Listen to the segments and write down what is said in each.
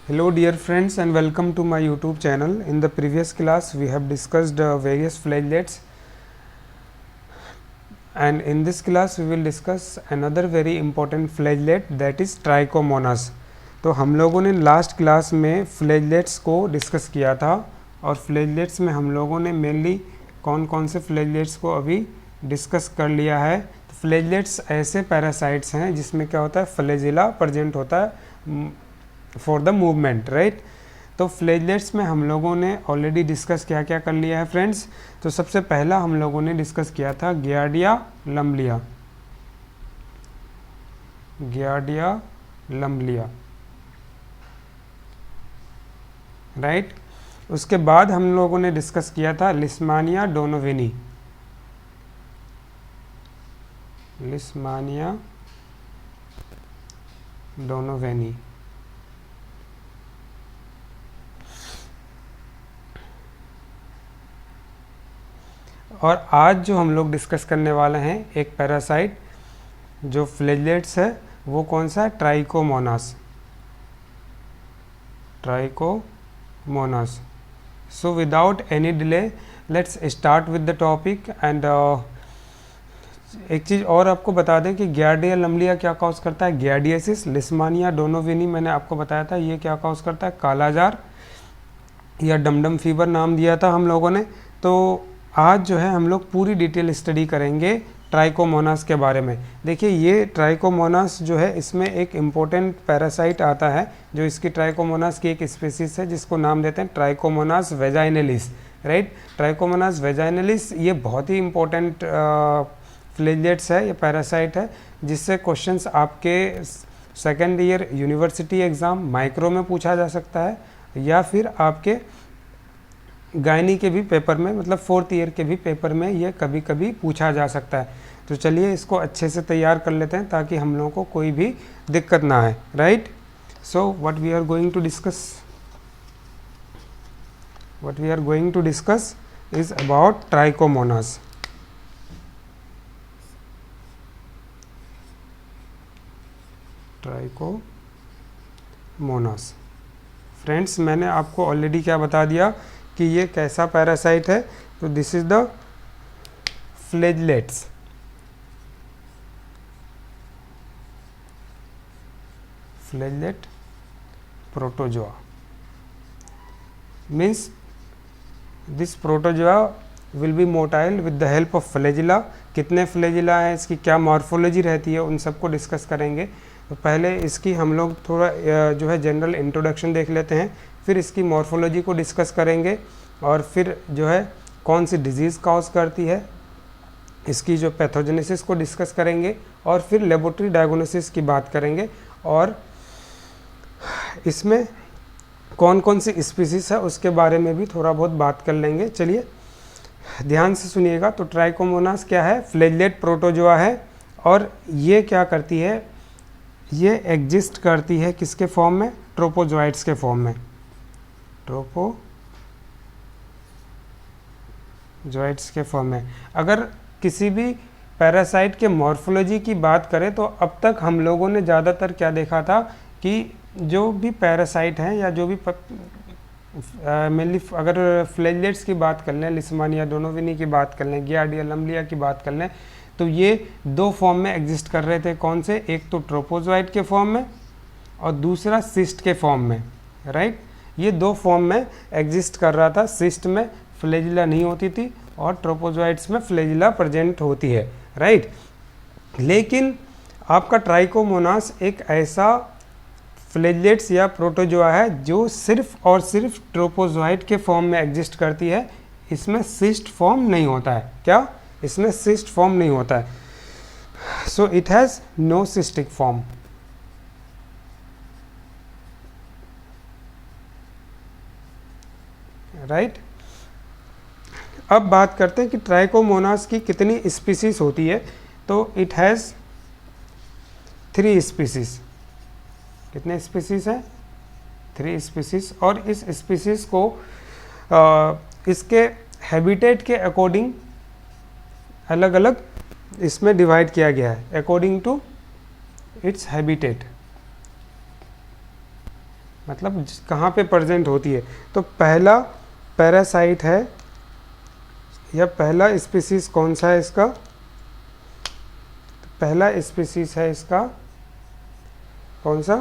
Hello dear friends and welcome to my YouTube channel. In the previous class we have discussed various flagellates, and in this class we will discuss another very important flagellate, that is Trichomonas. तो हम लोगों ने last class में फ्लैगलेट्स को discuss किया था और फ्लैगलेट्स में हम लोगों ने मेनली कौन कौन से फ्लैगलेट्स को अभी डिस्कस कर लिया है। तो फ्लैगलेट्स ऐसे पैरासाइट्स हैं जिसमें क्या होता है, फ्लैजिला प्रेजेंट होता है फॉर द मूवमेंट, राइट। तो फ्लैगलेट्स में हम लोगों ने ऑलरेडी डिस्कस क्या क्या कर लिया है फ्रेंड्स। तो सबसे पहला हम लोगों ने डिस्कस किया था गियार्डिया लम्बलिया, गियार्डिया लम्बलिया, राइट। उसके बाद हम लोगों ने डिस्कस किया था लिस्मानिया डोनोवेनी, लिस्मानिया डोनोवेनी। और आज जो हम लोग डिस्कस करने वाले हैं एक पैरासाइट जो फ्लैगलेट्स है, वो कौन सा है, trichomonas, trichomonas. So without any delay let's start with the topic. And एक चीज़ और आपको बता दें कि गियार्डिया लम्बलिया क्या कॉज करता है, गियार्डियासिस। लिस्मानिया डोनोवेनी मैंने आपको बताया था ये क्या कॉज करता है, कालाजार या डमडम फीवर नाम दिया था हम लोगों ने। तो आज जो है हम लोग पूरी डिटेल स्टडी करेंगे ट्राइकोमोनास के बारे में। देखिए ये ट्राइकोमोनास जो है इसमें एक इम्पोर्टेंट पैरासाइट आता है जो इसकी ट्राइकोमोनास की एक स्पीसीज है जिसको नाम देते हैं trichomonas vaginalis, right. Trichomonas vaginalis ये बहुत ही इम्पोर्टेंट फ्लैगलेट्स है, ये पैरासाइट है जिससे क्वेश्चंस आपके second year university exam micro में पूछा जा सकता है या फिर आपके गायनी के भी पेपर में, मतलब फोर्थ ईयर के भी पेपर में ये कभी कभी पूछा जा सकता है। तो चलिए इसको अच्छे से तैयार कर लेते हैं ताकि हम लोगों को कोई भी दिक्कत ना आए, right. So what we are going to discuss is about trichomonas. Trichomonas friends, मैंने आपको ऑलरेडी क्या बता दिया कि ये कैसा पैरासाइट है। तो this is the flagellates, flagellate protozoa means this protozoa will be motile with the help of flagella. कितने फ्लैजिला हैं, इसकी क्या मॉर्फोलॉजी रहती है, उन सबको डिस्कस करेंगे। तो पहले इसकी हम लोग थोड़ा जो है जनरल इंट्रोडक्शन देख लेते हैं, फिर इसकी मॉर्फोलॉजी को डिस्कस करेंगे और फिर जो है कौन सी डिजीज़ कॉज करती है, इसकी जो पैथोजेनेसिस को डिस्कस करेंगे और फिर लेबोरेटरी डायग्नोसिस की बात करेंगे और इसमें कौन कौन सी स्पीसीज है उसके बारे में भी थोड़ा बहुत बात कर लेंगे। चलिए ध्यान से सुनिएगा। तो ट्राइकोमोनास क्या है, फ्लैगलेट प्रोटोजोआ है और ये क्या करती है, ये एग्जिस्ट करती है किसके फॉर्म में, ट्रोपोजोइट्स के फॉर्म में, ट्रोपोजोइट्स के फॉर्म में। अगर किसी भी पैरासाइट के मॉर्फोलॉजी की बात करें तो अब तक हम लोगों ने ज़्यादातर क्या देखा था कि जो भी पैरासाइट हैं या जो भी मेनली अगर फ्लैगलेट्स की बात कर लें, लिस्मानिया डोनोवेनी की बात कर लें, गियार्डिया लम्बलिया की बात कर लें, तो ये दो फॉर्म में एग्जिस्ट कर रहे थे। कौन से, एक तो ट्रोपोजोइट के फॉर्म में और दूसरा सिस्ट के फॉर्म में, राइट। ये दो फॉर्म में एग्जिस्ट कर रहा था। सिस्ट में फ्लैजिला नहीं होती थी और ट्रोपोजोइट्स में फ्लैजिला प्रेजेंट होती है, राइट। लेकिन आपका ट्राइकोमोनास एक ऐसा फ्लैगलेट्स या प्रोटोजोआ है जो सिर्फ और सिर्फ ट्रोपोजोइट के फॉर्म में एग्जिस्ट करती है। इसमें सिस्ट फॉर्म नहीं होता है। क्या, इसमें सिस्ट फॉर्म नहीं होता है। So it has no cystic form, right. अब बात करते हैं कि ट्राइकोमोनास की कितनी स्पीसीज होती है। तो इट हैज़ 3 स्पीसीज। कितने स्पीसीज हैं, 3 स्पीसीज। और इस स्पीसीज को इसके हैबिटेट के अकॉर्डिंग अलग अलग इसमें डिवाइड किया गया है, अकॉर्डिंग टू इट्स हैबिटेट। मतलब कहाँ पे प्रेजेंट होती है। तो पहला पैरासाइट है या पहला स्पीसीज कौन सा है इसका, पहला स्पीसीज है इसका कौन सा,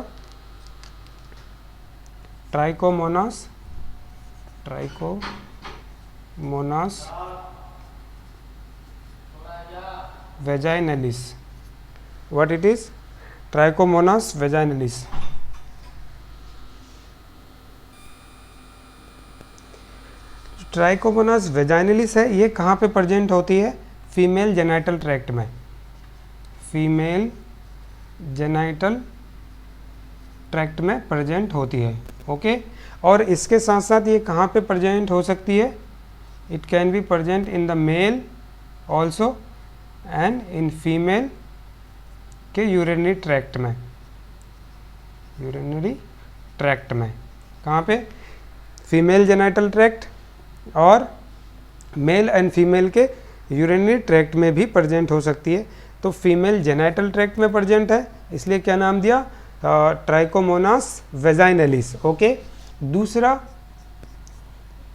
trichomonas, trichomonas vaginalis. What it is, trichomonas vaginalis. Trichomonas vaginalis है, ये कहाँ पे प्रेजेंट होती है, फीमेल जेनाइटल ट्रैक्ट में, फीमेल जेनाइटल ट्रैक्ट में प्रेजेंट होती है। ओके, और इसके साथ साथ ये कहाँ पे प्रेजेंट हो सकती है, it can be present in the male also and in female के यूरिनरी ट्रैक्ट में, यूरिनरी ट्रैक्ट में, कहाँ पे, फीमेल जेनाइटल ट्रैक्ट और मेल एंड फीमेल के यूरिनरी ट्रैक्ट में भी प्रेजेंट हो सकती है। तो फीमेल जेनाइटल ट्रैक्ट में प्रेजेंट है, इसलिए क्या नाम दिया, ट्राइकोमोनास वेजाइनलिस। ओके,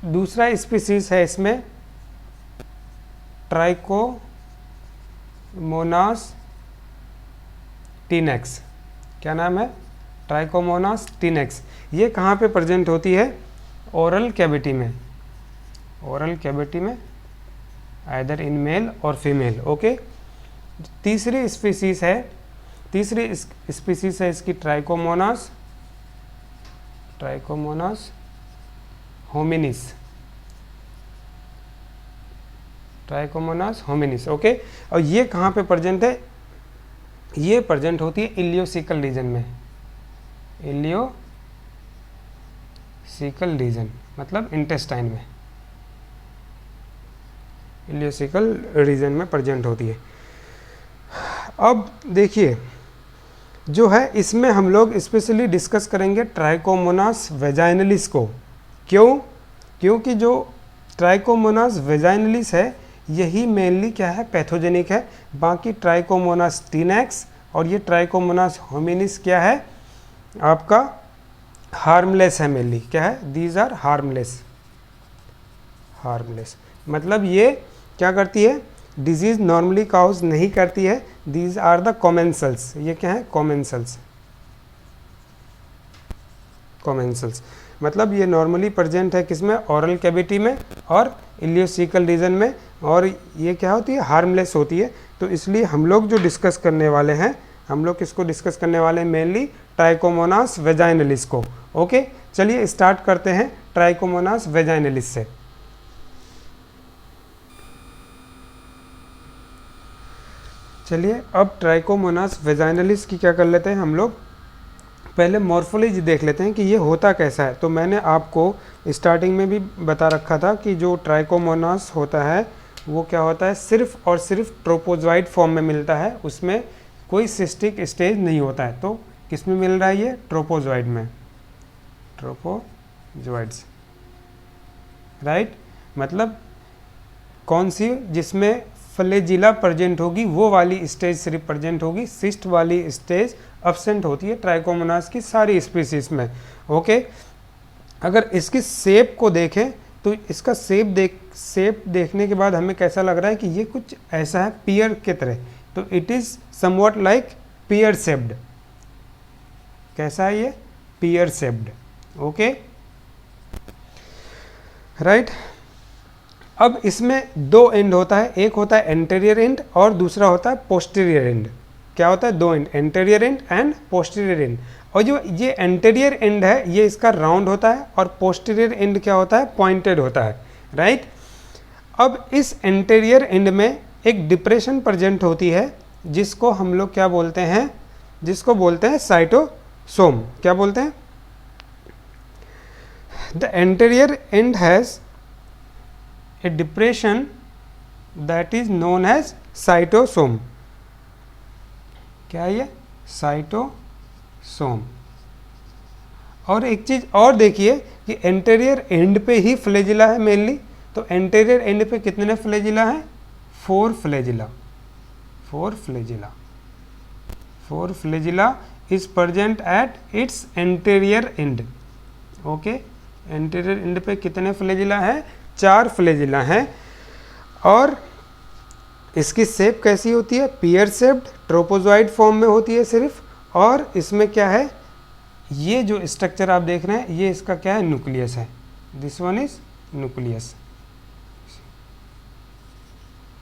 दूसरा स्पीसीज है इसमें ट्राइकोमोनास टीनेक्स। क्या नाम है, ट्राइकोमोनास टीनेक्स। ये कहाँ पे प्रेजेंट होती है, ओरल कैविटी में, ओरल कैविटी में, आइदर इन मेल और फीमेल। ओके, तीसरी स्पीसीज है इसकी trichomonas hominis, trichomonas hominis. Okay, और ये कहाँ पे प्रेजेंट है, ये प्रेजेंट होती है इलियोसिकल रीजन में, इलियोसिकल रीजन मतलब इंटेस्टाइन में, इलियोसिकल रीजन में प्रेजेंट होती है। अब देखिए जो है इसमें हम लोग स्पेशली डिस्कस करेंगे ट्राइकोमोनास वेजाइनलिस को। क्यों, क्योंकि जो ट्राइकोमोनास वेजाइनलिस है यही मेनली क्या है, पैथोजेनिक है। बाकी ट्राइकोमोनास टीनेक्स और ये ट्राइकोमोनास होमिनिस क्या है, आपका हार्मलेस है मेनली। क्या है, दीज आर हार्मलेस, हार्मलेस मतलब ये क्या करती है, डिजीज नॉर्मली काउज नहीं करती है। दीज आर द कॉमेंसल्स, ये क्या है, कॉमेंसल्स, कॉमेंसल्स मतलब ये नॉर्मली प्रेजेंट है किसमें, ओरल कैविटी में और इलियोसिकल रीजन में, और ये क्या होती है, हार्मलेस होती है। तो इसलिए हम लोग जो डिस्कस करने वाले हैं, हम लोग किसको डिस्कस करने वाले हैं, मेनली ट्राइकोमोनास वेजाइनलिस को। ओके, चलिए स्टार्ट करते हैं ट्राइकोमोनास वेजाइनलिस से। चलिए अब ट्राइकोमोनास वेजाइनलिस की क्या कर लेते हैं हम लोग, पहले मॉर्फोलॉजी देख लेते हैं कि ये होता कैसा है। तो मैंने आपको स्टार्टिंग में भी बता रखा था कि जो ट्राइकोमोनास होता है वो क्या होता है, सिर्फ और सिर्फ ट्रोपोजोइड फॉर्म में मिलता है, उसमें कोई सिस्टिक स्टेज नहीं होता है। तो किस में मिल रहा है, ये ट्रोपोजोइड में, ट्रोपोजोइड्स, राइट। मतलब कौन सी, जिसमें फ्लैजिला प्रेजेंट होगी वो वाली स्टेज सिर्फ प्रेजेंट होगी, सिस्ट वाली स्टेज एब्सेंट होती है ट्राइकोमोनास की सारी स्पीसीज में। ओके, अगर इसकी शेप को देखें तो इसका शेप देखने के बाद हमें कैसा लग रहा है कि ये कुछ ऐसा है पियर के तरह। तो it is somewhat like pear shaped. कैसा है ये, पियर शेप्ड। Okay, right. अब इसमें दो एंड होता है, एक होता है एंटेरियर एंड और दूसरा होता है पोस्टीरियर एंड। क्या होता है, दो and, anterior and and posterior and. और जो ये एंटेरियर एंड है ये इसका राउंड होता है और पोस्टीरियर एंड क्या होता है, पॉइंटेड होता है, राइट। अब इस एंटेरियर एंड में एक डिप्रेशन प्रेजेंट होती है जिसको हम लोग क्या बोलते हैं, जिसको बोलते हैं साइटोसोम। क्या बोलते हैं, the anterior end has a depression that is known as cytostome. क्या है ये, साइटोसोम। और एक चीज और देखिए कि एंटेरियर एंड पे ही फ्लैजिला है मेनली। तो एंटेरियर एंड पे कितने फ्लैजिला हैं, 4 flagella, 4 flagella, 4 flagella is present at its anterior and. Okay, anterior and पे कितने फ्लैजिला है? 4 फ्लैजिला हैं। और इसकी शेप कैसी होती है? पियर शेप्ड ट्रोपोजॉइड फॉर्म में होती है सिर्फ। और इसमें क्या है, ये जो स्ट्रक्चर आप देख रहे हैं ये इसका क्या है? न्यूक्लियस है। This one is nucleus,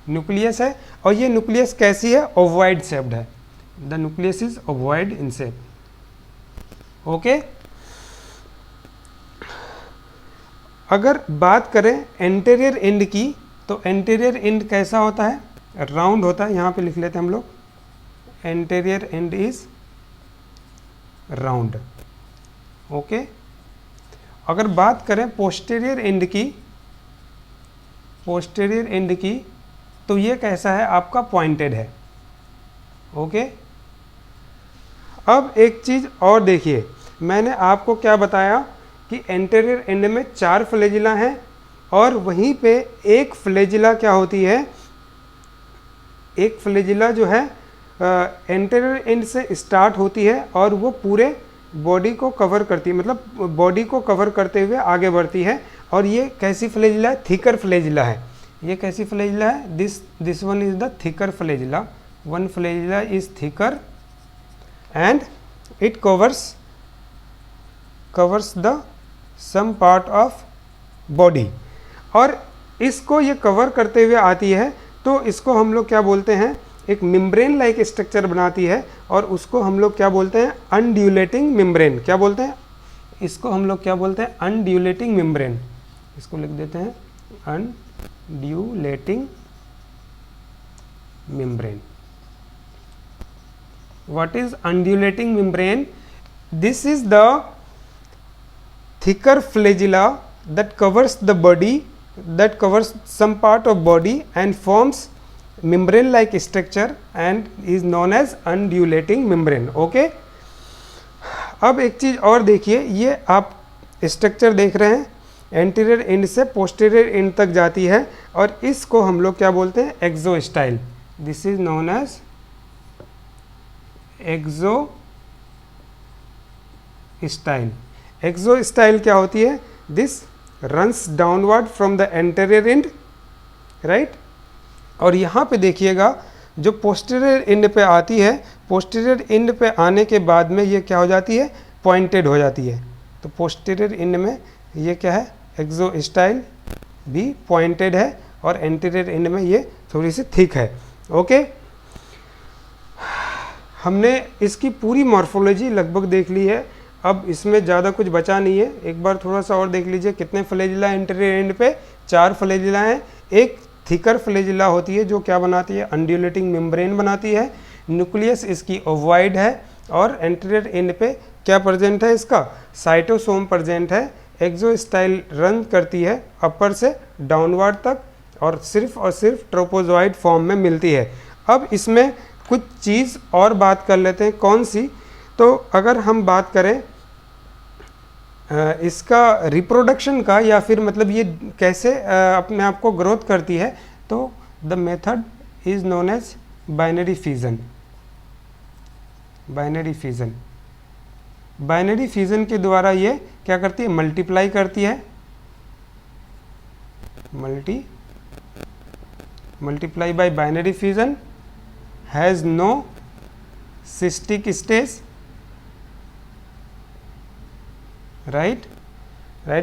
nucleus है। और ये न्यूक्लियस कैसी है? ओवॉइड शेप्ड है। The nucleus is ovoid in shape. Okay, अगर बात करें एंटीरियर एंड की, तो एंटीरियर एंड कैसा होता है? राउंड होता है। यहाँ पे लिख लेते हैं हम लोग, anterior and is round. Okay, अगर बात करें पोस्टीरियर एंड की, पोस्टीरियर एंड की, तो ये कैसा है? आपका पॉइंटेड है। ओके, अब एक चीज़ और देखिए, मैंने आपको क्या बताया कि एंटीरियर एंड में 4 फ्लैजिला हैं और वहीं पे एक फ्लैजिला क्या होती है? एक फ्लैजिला जो है एंटीरियर एंड से स्टार्ट होती है और वो पूरे बॉडी को कवर करती है, मतलब बॉडी को कवर करते हुए आगे बढ़ती है। और ये कैसी फ्लैजिला है? थिकर फ्लैजिला है। ये कैसी फ्लैजिला है? This one is the thicker flagella. One flagella is thicker and it covers the some part of body. और इसको ये कवर करते हुए आती है, तो इसको हम लोग क्या बोलते हैं? एक मेम्ब्रेन लाइक स्ट्रक्चर बनाती है और उसको हम लोग क्या बोलते हैं? Undulating membrane. क्या बोलते हैं इसको? हम लोग क्या बोलते हैं? Undulating membrane. इसको लिख देते हैं undulating membrane. What is undulating membrane? This is the thicker flagella that covers the body, that covers some part of body and forms membrane like structure and is known as undulating membrane. okay, अब एक चीज़ और देखिए, ये आप structure देख रहे हैं, anterior and से पोस्टीरियर एंड तक जाती है और इसको हम लोग क्या बोलते हैं? Axostyle. This is known as axostyle. Axostyle क्या होती है? This runs downward from the anterior end, right. और यहाँ पे देखिएगा जो पोस्टीरियर एंड पे आती है, पोस्टीरियर एंड पे आने के बाद में ये क्या हो जाती है? पॉइंटेड हो जाती है। तो पोस्टीरियर एंड में ये क्या है? एक्सोस्टाइल भी पॉइंटेड है और एंटीरियर एंड में ये थोड़ी सी थिक है। ओके, हमने इसकी पूरी मॉर्फोलॉजी लगभग देख ली है। अब इसमें ज़्यादा कुछ बचा नहीं है। एक बार थोड़ा सा और देख लीजिए, कितने फ्लैजिला एंटीरियर एंड पे? 4 फ्लैजिला हैं। एक थिकर फ्लैजिला होती है जो क्या बनाती है? अनड्यूलेटिंग मेम्ब्रेन बनाती है। न्यूक्लियस इसकी ओवॉइड है और एंटीरियर एंड पे क्या प्रेजेंट है? इसका साइटोसोम प्रेजेंट है। एक्सोस्टाइल रन करती है अपर से डाउनवर्ड तक और सिर्फ ट्रोपोजॉइड फॉर्म में मिलती है। अब इसमें कुछ चीज़ और बात कर लेते हैं। कौन सी? तो अगर हम बात करें इसका रिप्रोडक्शन का, या फिर मतलब ये कैसे अपने आप को ग्रोथ करती है, तो the method is known as binary fission. Binary fission, binary fission के द्वारा ये क्या करती है? मल्टीप्लाई करती है। Multiply by binary fission, has no cystic stage, right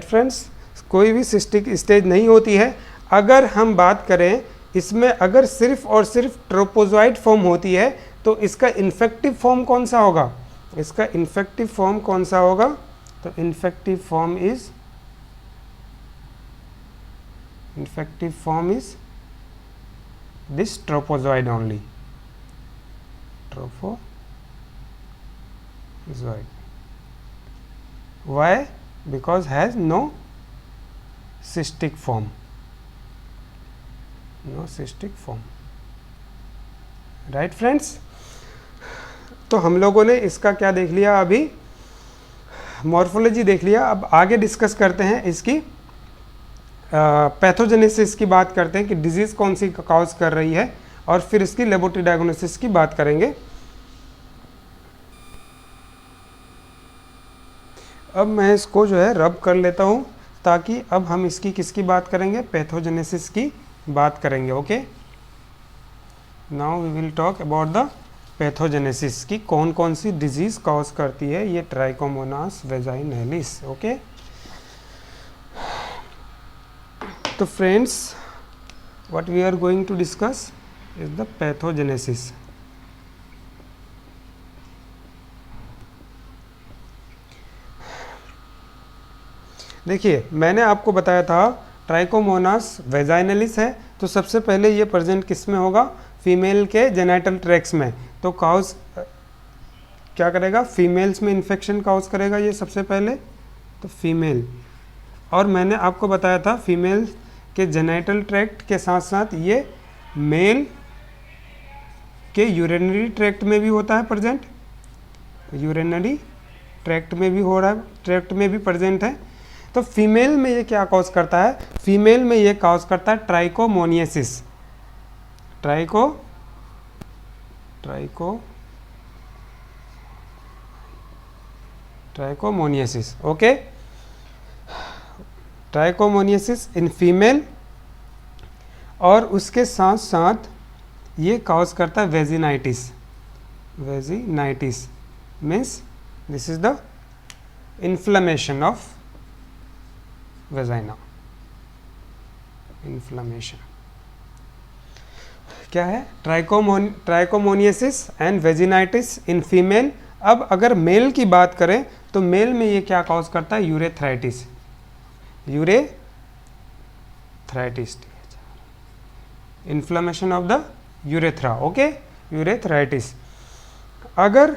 friends, कोई भी सिस्टिक स्टेज नहीं होती है। अगर हम बात करें इसमें, अगर सिर्फ और सिर्फ ट्रोपोजॉइड फॉर्म होती है, तो इसका इन्फेक्टिव फॉर्म कौन सा होगा? इसका इन्फेक्टिव फॉर्म कौन सा होगा? तो infective form is this trophozoite only, trophozoite. Why? Because has no cystic form. No cystic form. Right friends? तो हम लोगों ने इसका क्या देख लिया? अभी मॉर्फोलॉजी देख लिया। अब आगे डिस्कस करते हैं इसकी पैथोजेनेसिस की बात करते हैं कि डिजीज़ कौन सी कॉज कर रही है, और फिर इसकी लेबोरेटरी डायग्नोसिस की बात करेंगे। अब मैं इसको जो है रब कर लेता हूँ, ताकि अब हम इसकी किसकी बात करेंगे, पैथोजेनेसिस की बात करेंगे। Okay, now we will talk about the pathogenesis की कौन कौन सी डिजीज कॉज करती है ये ट्राइकोमोनास वेजाइनैलिस। ओके, तो friends, what we are going to discuss is the pathogenesis. देखिए, मैंने आपको बताया था ट्राइकोमोनास वेजाइनलिस है, तो सबसे पहले ये प्रेजेंट किस में होगा, फीमेल के जेनाइटल ट्रैक्ट्स में। तो काउज क्या करेगा, फीमेल्स में इन्फेक्शन काउज करेगा ये सबसे पहले, तो फीमेल। और मैंने आपको बताया था फीमेल के जेनाइटल ट्रैक्ट के साथ साथ ये मेल के यूरिनरी ट्रैक्ट में भी होता है प्रेजेंट, यूरिनरी ट्रैक्ट में भी हो रहा है, ट्रैक्ट में भी प्रेजेंट है। तो फीमेल में ये क्या कॉज करता है, फीमेल में ये कॉज करता है trichomoniasis, trichomoniasis. Okay, trichomoniasis in female, और उसके साथ साथ ये कॉज करता है vaginitis. Vaginitis means this is the inflammation of vagina. Inflammation क्या है, trichomoniasis and vaginitis in female. अब अगर मेल की बात करें तो मेल में ये क्या कॉज करता है, urethritis, inflammation of the urethra. Okay, urethritis. अगर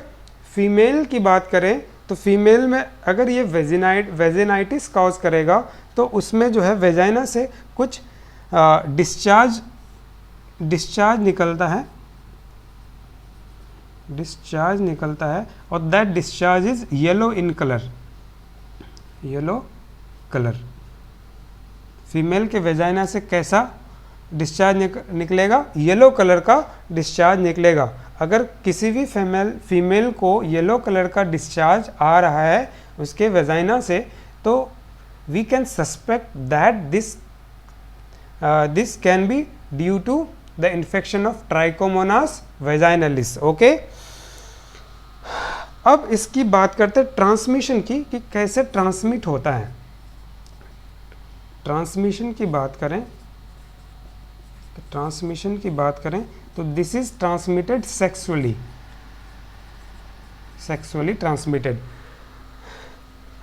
फीमेल की बात करें तो फीमेल में अगर ये वेजिनाइटिस कॉज करेगा तो उसमें जो है वेजाइना से कुछ डिस्चार्ज निकलता है, और that discharge is yellow in colour, yellow colour. Female के वेजाइना से कैसा डिस्चार्ज निकलेगा, येलो कलर का डिस्चार्ज निकलेगा। अगर किसी भी फीमेल को येलो कलर का डिस्चार्ज आ रहा है उसके वेजाइना से, तो we can suspect that this can be due to the infection of trichomonas vaginalis. Okay, अब इसकी बात करते हैं ट्रांसमिशन की, कि कैसे ट्रांसमिट होता है। ट्रांसमिशन की बात करें तो this is transmitted sexually transmitted.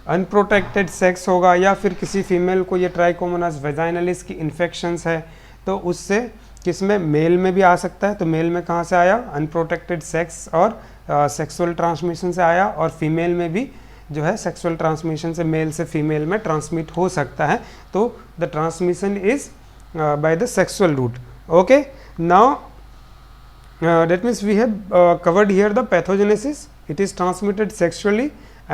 Unprotected sex होगा, या फिर किसी फीमेल को ये ट्राइकोमोनास वेजाइनलिस की इन्फेक्शंस है, तो उससे किसमें, मेल में भी आ सकता है। तो मेल में कहाँ से आया, अनप्रोटेक्टेड सेक्स और सेक्सुअल ट्रांसमिशन से आया, और फीमेल में भी जो है सेक्सुअल ट्रांसमिशन से मेल से फीमेल में ट्रांसमिट हो सकता है। तो the transmission is by the sexual route. Okay, now that means we have covered here the pathogenesis. It is transmitted sexually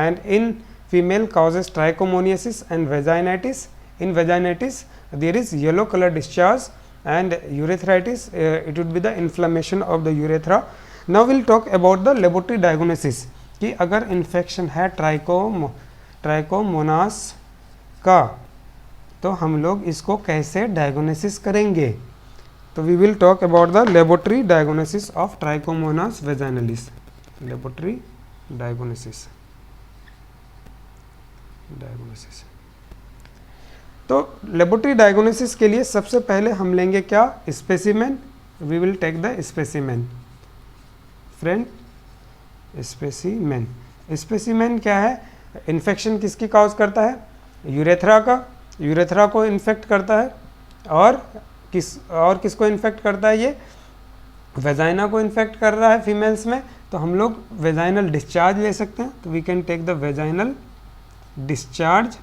and in female causes trichomoniasis and vaginitis. In vaginitis there is yellow color discharge, and urethritis it would be the inflammation of the urethra. Now we'll talk about the laboratory diagnosis कि अगर infection है trichomonas का तो हम लोग इसको कैसे diagnosis करेंगे। तो we will talk about the laboratory diagnosis of trichomonas vaginalis. Laboratory diagnosis तो लेबोरेटरी डायग्नोसिस के लिए सबसे पहले हम लेंगे क्या, specimen. We will take the specimen friend. Specimen क्या है, इन्फेक्शन किसकी काउज करता है, यूरेथ्रा को इन्फेक्ट करता है, और किसको इन्फेक्ट करता है, ये वेजाइना को इन्फेक्ट कर रहा है फीमेल्स में। तो हम लोग वेजाइनल डिस्चार्ज ले सकते हैं। तो we can take the vaginal discharge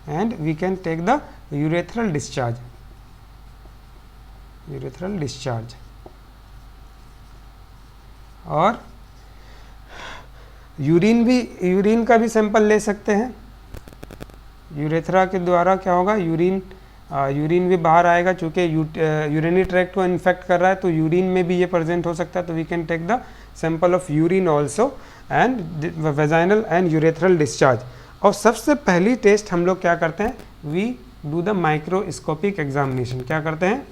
and we can take the urethral discharge. और यूरिन का भी सैंपल ले सकते हैं। यूरेथ्रा के द्वारा क्या होगा, यूरिन भी बाहर आएगा, चूँकि यूरिनरी ट्रैक्ट को इन्फेक्ट कर रहा है, तो यूरिन में भी ये प्रेजेंट हो सकता है। तो we can take the sample of urine also and vaginal and urethral discharge. और सबसे पहली टेस्ट हम लोग क्या करते हैं, we do the microscopic examination. क्या करते हैं,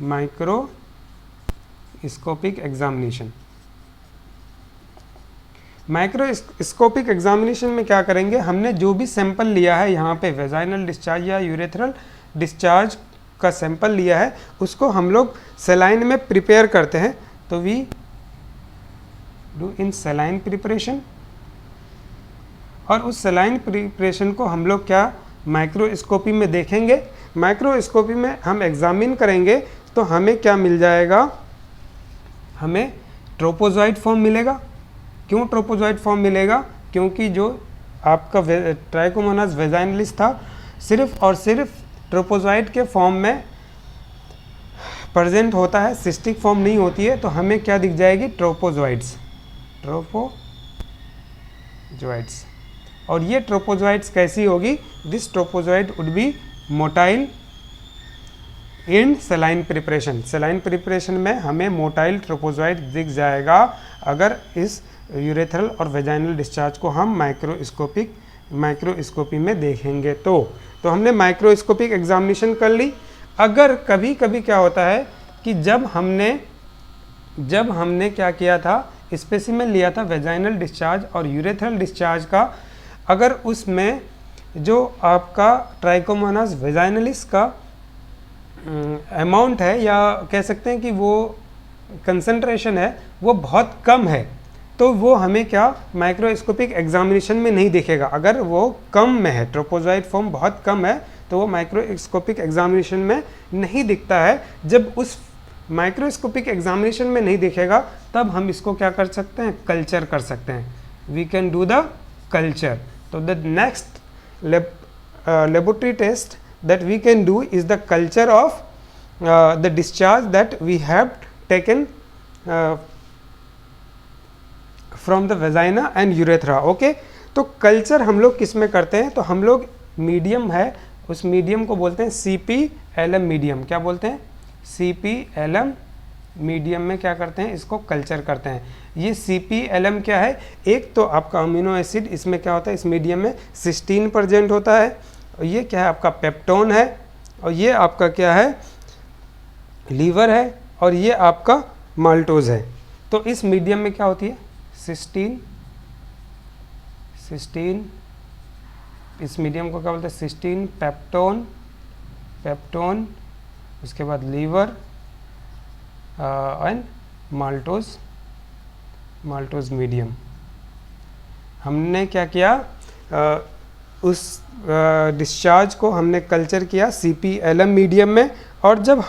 माइक्रोस्कोपिक एग्जामिनेशन। माइक्रोस्कोपिक एग्जामिनेशन में क्या करेंगे, हमने जो भी सैंपल लिया है यहाँ पे वेजाइनल डिस्चार्ज या यूरेथ्रल डिस्चार्ज का सैंपल लिया है, उसको हम लोग सेलाइन में प्रिपेयर करते हैं। तो we do in saline preparation, और उस सेलाइन प्रिपरेशन को हम लोग क्या माइक्रोस्कोपी में देखेंगे। माइक्रोस्कोपी में हम एग्जामिन करेंगे तो हमें क्या मिल जाएगा, हमें ट्रोपोजॉइड फॉर्म मिलेगा। क्यों ट्रोपोजॉइड फॉर्म मिलेगा, क्योंकि जो आपका ट्राइकोमोनास वेजाइनलिस था सिर्फ और सिर्फ ट्रोपोजॉइड के फॉर्म में प्रेजेंट होता है, सिस्टिक फॉर्म नहीं होती है। तो हमें क्या दिख जाएगी, ट्रोपोजॉइड्स, ट्रोपोजॉइड्स। और ये ट्रोपोजॉइड्स कैसी होगी, this trophozoite would be motile in saline preparation. सेलाइन preparation में हमें मोटाइल ट्रोपोजॉइड दिख जाएगा अगर इस यूरेथ्रल और वेजाइनल डिस्चार्ज को हम माइक्रोस्कोपी में देखेंगे तो हमने माइक्रोस्कोपिक एग्जामिनेशन कर ली। अगर कभी कभी क्या होता है कि जब हमने क्या किया था, स्पेसिमेन लिया था वेजाइनल डिस्चार्ज और यूरेथ्रल डिस्चार्ज का, अगर उसमें जो आपका ट्राइकोमोनास वेजाइनलिस का अमाउंट है, या कह सकते हैं कि वो कंसंट्रेशन है, वो बहुत कम है, तो वो हमें क्या माइक्रोस्कोपिक एग्जामिनेशन में नहीं दिखेगा। अगर वो कम में है, ट्रोपोजॉइड फॉर्म बहुत कम है, तो वो माइक्रोस्कोपिक एग्जामिनेशन में नहीं दिखता है। जब उस माइक्रोस्कोपिक एग्जामिनेशन में नहीं दिखेगा तब हम इसको क्या कर सकते हैं, कल्चर कर सकते हैं। We can do the culture. तो the next laboratory test that we can do is the culture of the discharge that we have taken from the vagina and urethra. Okay, तो कल्चर हम लोग किस में करते हैं, तो हम लोग मीडियम है, उस मीडियम को बोलते हैं CP-LM मीडियम। क्या बोलते हैं, CP-LM मीडियम में क्या करते हैं, इसको कल्चर करते हैं। ये CP-LM क्या है, एक तो आपका अमीनो एसिड इसमें क्या होता है, इस मीडियम में सिस्टीन प्रेजेंट होता है, और ये क्या है आपका पेप्टोन है, और ये आपका क्या है लीवर है, और ये आपका माल्टोज है। तो इस मीडियम में क्या होती है, सिस्टीन, इस मीडियम को क्या बोलते हैं, सिस्टीन, पेप्टोन, उसके बाद लीवर एंड माल्टोज मीडियम। हमने क्या किया, उस डिस्चार्ज को हमने कल्चर किया CP-LM मीडियम में, और जब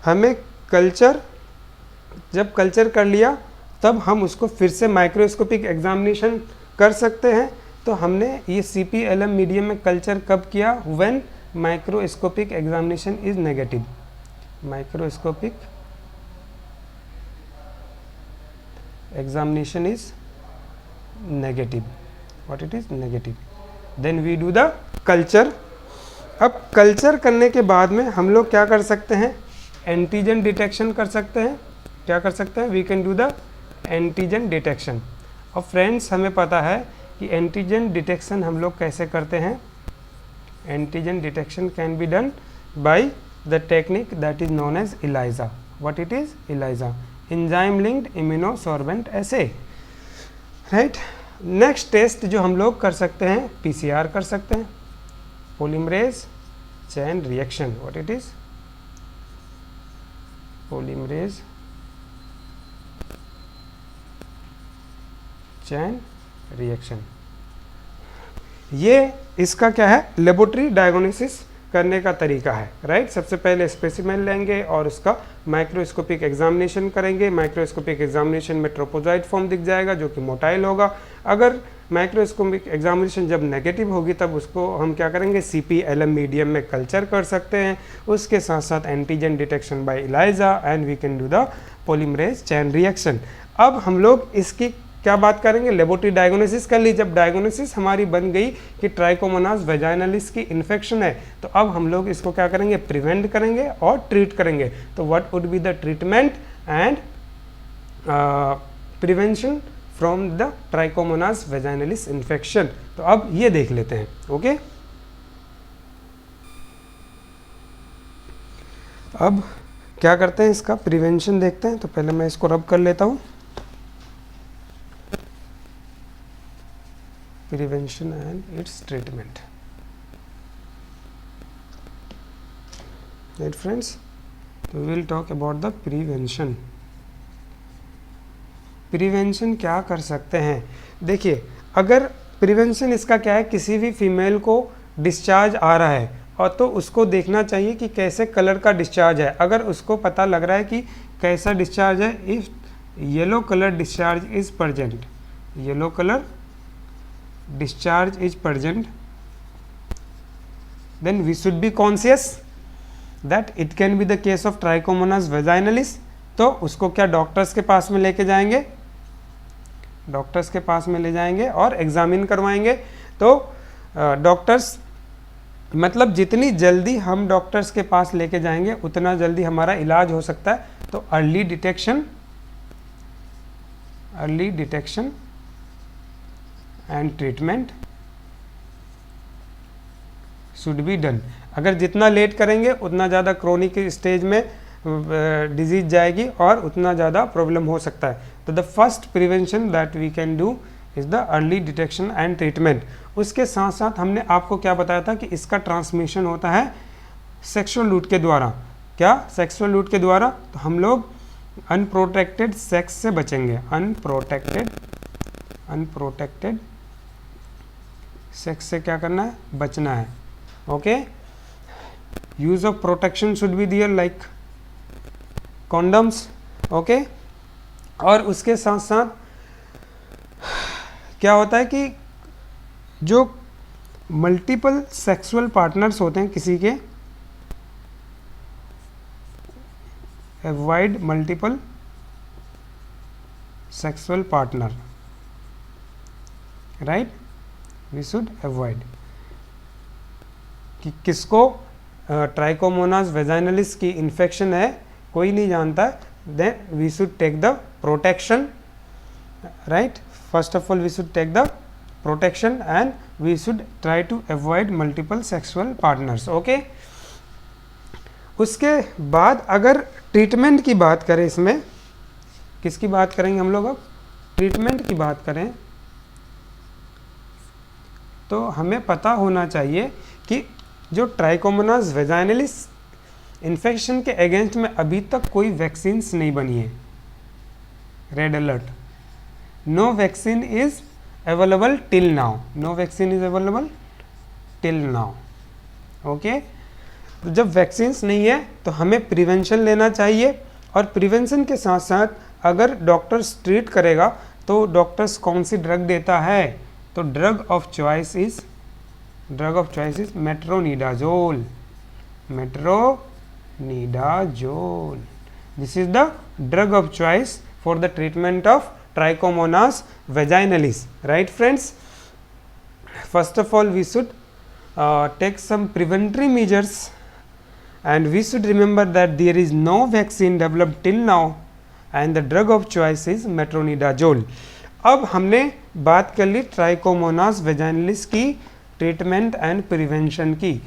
हमें जब कल्चर कर लिया तब हम उसको फिर से माइक्रोस्कोपिक एग्जामिनेशन कर सकते हैं। तो हमने ये CP-LM मीडियम में कल्चर कब किया, when microscopic examination is negative. Microscopic examination is negative, what it is, negative, then we do the culture। अब कल्चर करने के बाद में हम लोग क्या कर सकते हैं, एंटीजन डिटेक्शन कर सकते हैं। क्या कर सकते हैं, we can do the antigen detection. और फ्रेंड्स हमें पता है कि एंटीजन डिटेक्शन हम लोग कैसे करते हैं। Antigen detection can be done by the technique that is known as ELISA। What it is, ELISA, enzyme linked immunosorbent assay, right. Next test जो हम लोग कर सकते हैं, PCR कर सकते हैं, polymerase chain reaction. What it is, polymerase chain reaction. ये इसका क्या है, लेबोरेटरी डायग्नोसिस करने का तरीका है, राइट। सबसे पहले स्पेसिमेन लेंगे और उसका माइक्रोस्कोपिक एग्जामिनेशन करेंगे। माइक्रोस्कोपिक एग्जामिनेशन में ट्रोपोजॉइड फॉर्म दिख जाएगा जो कि मोटाइल होगा। अगर माइक्रोस्कोपिक एग्जामिनेशन जब नेगेटिव होगी तब उसको हम क्या करेंगे, CP-LM मीडियम में कल्चर कर सकते हैं। उसके साथ साथ antigen detection by ELISA and we can do the polymerase chain reaction. अब हम लोग इसकी क्या बात करेंगे, लेबोरेटरी डायग्नोसिस कर ली। जब डायग्नोसिस हमारी बन गई कि ट्राइकोमोनास वेजाइनलिस की इन्फेक्शन है, तो अब हम लोग इसको क्या करेंगे, प्रिवेंट करेंगे और ट्रीट करेंगे। तो what would be the treatment and prevention from the trichomonas vaginalis infection. तो अब ये देख लेते हैं। ओके, अब क्या करते हैं, इसका प्रिवेंशन देखते हैं। तो पहले मैं इसको रब कर लेता हूँ। Prevention and its treatment. Right friends, तो we will talk about the prevention. Prevention क्या कर सकते हैं? देखिए, अगर प्रिवेंशन इसका क्या है, किसी भी फीमेल को डिस्चार्ज आ रहा है और तो उसको देखना चाहिए कि कैसे कलर का डिस्चार्ज है। अगर उसको पता लग रहा है कि कैसा डिस्चार्ज है, if yellow colour discharge is present, yellow colour discharge is present, then we should be conscious that it can be the case of trichomonas vaginalis। तो उसको क्या डॉक्टर्स के पास में लेके जाएंगे, डॉक्टर्स के पास में ले जाएंगे और एग्जामिन करवाएंगे। तो डॉक्टर्स मतलब जितनी जल्दी हम डॉक्टर्स के पास लेके जाएंगे उतना जल्दी हमारा इलाज हो सकता है। तो early detection and treatment should be done. अगर जितना लेट करेंगे उतना ज़्यादा क्रोनिक स्टेज में डिजीज जाएगी और उतना ज़्यादा प्रॉब्लम हो सकता है। तो the first prevention that we can do is the early detection and treatment. उसके साथ साथ हमने आपको क्या बताया था कि इसका ट्रांसमिशन होता है सेक्सुअल रूट के द्वारा। क्या? सेक्सुअल रूट के द्वारा। तो हम लोग अनप्रोटेक्टेड सेक्स से बचेंगे, अनप्रोटेक्टेड सेक्स से क्या करना है, बचना है। Okay, use of protection should be there like condoms. Okay, और उसके साथ साथ क्या होता है कि जो मल्टीपल सेक्सुअल पार्टनर्स होते हैं किसी के, avoid multiple sexual partner, right, we should avoid. कि किसको ट्राइकोमोनास वेजाइनलिस की इन्फेक्शन है कोई नहीं जानता, then we should take the protection, right. First of all we should take the protection and we should try to avoid multiple sexual partners. Okay, उसके बाद अगर ट्रीटमेंट की बात करें, इसमें किसकी बात करेंगे हम लोग? अब ट्रीटमेंट की बात करें तो हमें पता होना चाहिए कि जो ट्राइकोमोनास वेजाइनलिस इन्फेक्शन के अगेंस्ट में अभी तक कोई वैक्सीन्स नहीं बनी है। Red alert, no vaccine is available till now, no vaccine is available till now. Okay, तो जब वैक्सीन्स नहीं है तो हमें प्रिवेंशन लेना चाहिए, और प्रिवेंशन के साथ साथ अगर डॉक्टर्स ट्रीट करेगा तो डॉक्टर्स कौन सी ड्रग देता है? तो drug of choice is metronidazole, metronidazole. This is the drug of choice for the treatment of trichomonas vaginalis, right friends. First of all we should take some preventive measures and we should remember that there is no vaccine developed till now and the drug of choice is metronidazole। अब हमने बात कर ली trichomonas vaginalis की treatment and prevention की,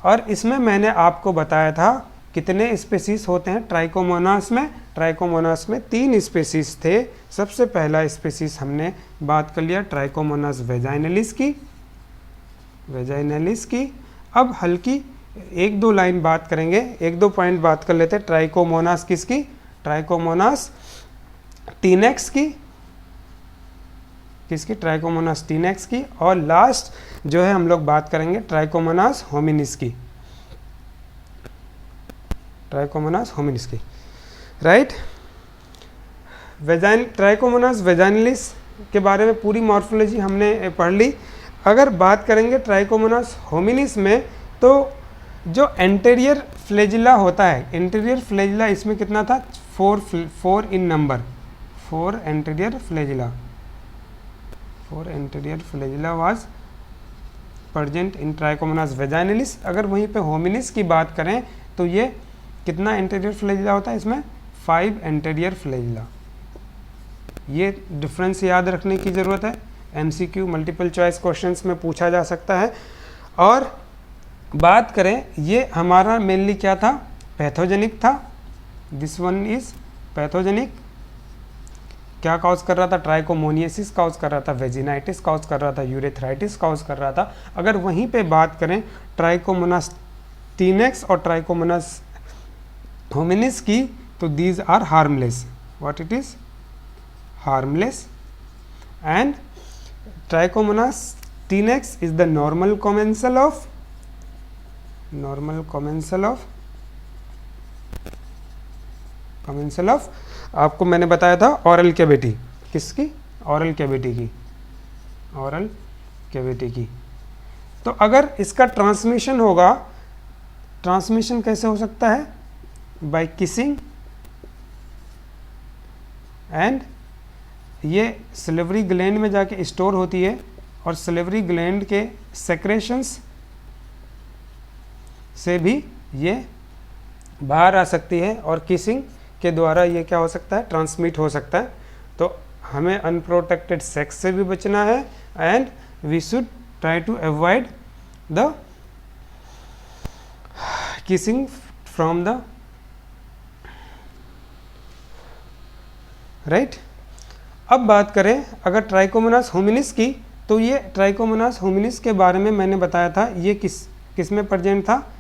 और इसमें मैंने आपको बताया था कितने स्पेसीज होते हैं ट्राइकोमोनास में। ट्राइकोमोनास में 3 स्पेसीज थे। सबसे पहला स्पेसीज हमने बात कर लिया ट्राइकोमोनास वेजाइनलिस की। अब हल्की 1-2 लाइन बात करेंगे, 1-2 पॉइंट बात कर लेते हैं ट्राइकोमोनास किसकी? ट्राइकोमोनास टीनेक्स की, किसकी? ट्राइकोमोनास टीनेक्स की। और लास्ट जो है हम लोग बात करेंगे ट्राइकोमोनास होमिनिस की, ट्राइकोमोनास होमिनिस की, राइट। ट्राइकोमोनास वेजाइनलिस के बारे में पूरी मॉर्फोलॉजी हमने पढ़ ली। अगर बात करेंगे ट्राइकोमोनास होमिनिस में, तो जो एंटीरियर फ्लैजिला होता है, एंटीरियर फ्लैजिला इसमें कितना था? 4 in number, 4 anterior flagella was present in Trichomonas vaginalis. अगर वहीं पे होमिनिस की बात करें तो ये कितना एंटीरियर फ्लैजिला होता है? इसमें 5 एंटीरियर फ्लैजिला, ये डिफरेंस याद रखने की ज़रूरत है। MCQ मल्टीपल चॉइस क्वेश्चंस में पूछा जा सकता है। और बात करें, ये हमारा मेनली क्या था, पैथोजेनिक था। This one is pathogenic. क्या कॉज कर रहा था, ट्राइकोमोनियसिस कॉज कर रहा था, वेजिनाइटिस कॉज कर रहा था, यूरेथ्राइटिस कॉज कर रहा था। अगर वहीं पे बात करें ट्राइकोमोनास टीनेक्स और ट्राइकोमोनास होमिनिस की, तो these are harmless. What it is, harmless. And Trichomonas tenax is the normal commensal of आपको मैंने बताया था ऑरल कैविटी, किसकी, ऑरल कैविटी की, ऑरल कैविटी की। तो अगर इसका ट्रांसमिशन होगा, ट्रांसमिशन कैसे हो सकता है, बाय किसिंग। एंड ये सिलेवरी ग्लैंड में जाके स्टोर होती है और सिलेवरी ग्लैंड के सेक्रेशंस से भी ये बाहर आ सकती है और किसिंग के द्वारा ये क्या हो सकता है, ट्रांसमिट हो सकता है। तो हमें अनप्रोटेक्टेड सेक्स से भी बचना है and we should try to avoid the kissing from the right. अब बात करें अगर ट्राइकोमोनास होमिनिस की, तो ये ट्राइकोमोनास होमिनिस के बारे में मैंने बताया था, ये किस में प्रेजेंट था।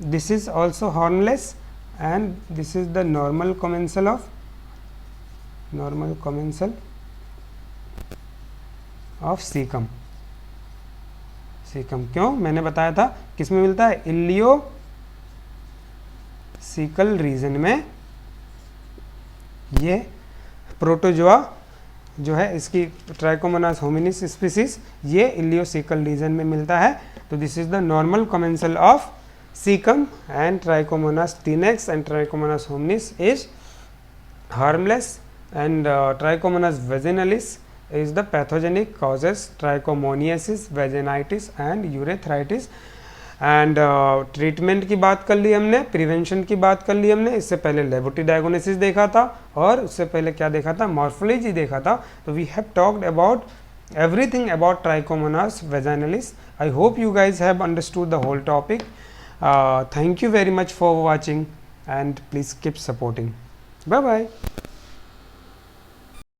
This is also harmless and this is the normal commensal of caecum. क्यों, मैंने बताया था किस में मिलता है, इलियोसिकल रीजन में। ये प्रोटोजोआ जो है, इसकी ट्राइकोमोनास होमिनिस स्पीसीज, ये इलियोसिकल रीजन में मिलता है। तो this is the normal commensal of cecum, and Trichomonas tenax and Trichomonas hominis is harmless, and Trichomonas vaginalis is the pathogenic causes trichomoniasis, vaginitis and urethritis. And treatment की बात कर ली हमने, prevention की बात कर ली हमने। इससे पहले लेबोरेटरी डायग्नोसिस देखा था और उससे पहले क्या देखा था, मॉर्फोलॉजी देखा था। तो we have talked about everything about Trichomonas vaginalis. I hope you guys have understood the whole topic. Thank you very much for watching and please keep supporting. Bye bye.